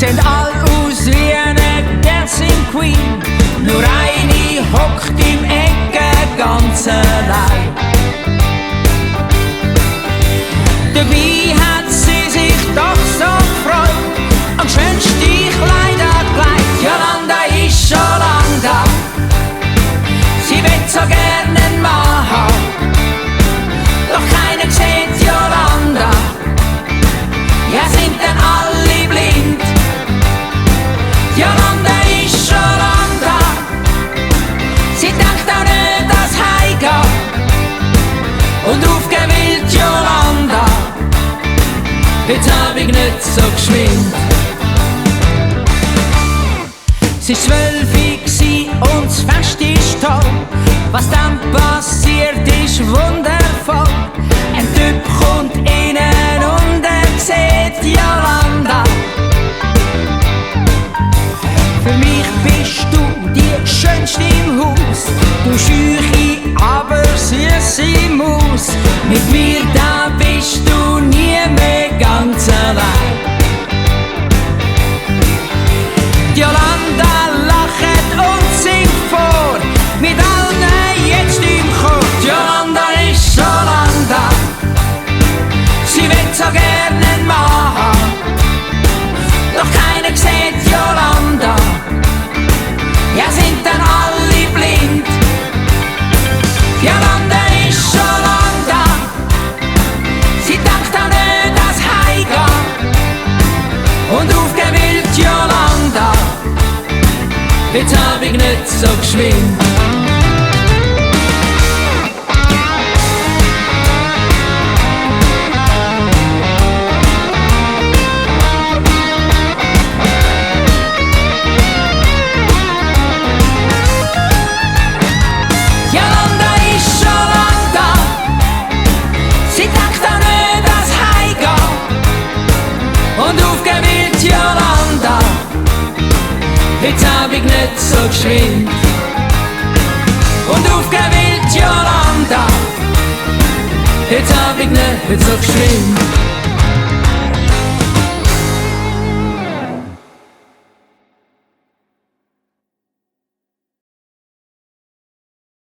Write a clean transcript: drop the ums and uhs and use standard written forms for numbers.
sehen all aus wie eine Dancing Queen. Nur eine hockt im Ecke ganz allein. Dabei hat sie sich doch so gefreut am schönsten Kleiderkleid. Jolanda ist schon lang da, sie will so gerne einen Mann haben, doch keiner sieht Jolanda, ja sind denn alle blind. Jolanda ist schon lang da, sie denkt auch nicht, dass heimgehen und aufgewillt Jolanda, jetzt hab ich nicht so geschwind. Sie war 12 und das Fest ist toll. Was dann passiert ist wundervoll. Ein Typ kommt innen und sieht Jolanda. Für mich bist du die Schönste im Haus, du scheuche, aber süße Maus. Mit mir da bist du nie mehr ganz allein. Jolanda lacht und singt vor, mit allen jetzt im Chor. Jolanda ist schon lang da, sie will so gerne einen Mann haben, doch keiner sieht Jolanda, ja sind dann alle blind. Jolanda ist schon lang da, sie denkt auch nicht, dass heimgehen und aufgewillt Jolanda, jetzt hab ich nicht so geschwind. Jolanda ist schon lang da, sie denkt auch nicht, dass heimgehen und aufgewillt Jolanda, jetzt hab ich nicht so geschwind. Und aufgewillt Jolanda, jetzt hab ich nicht so geschwind.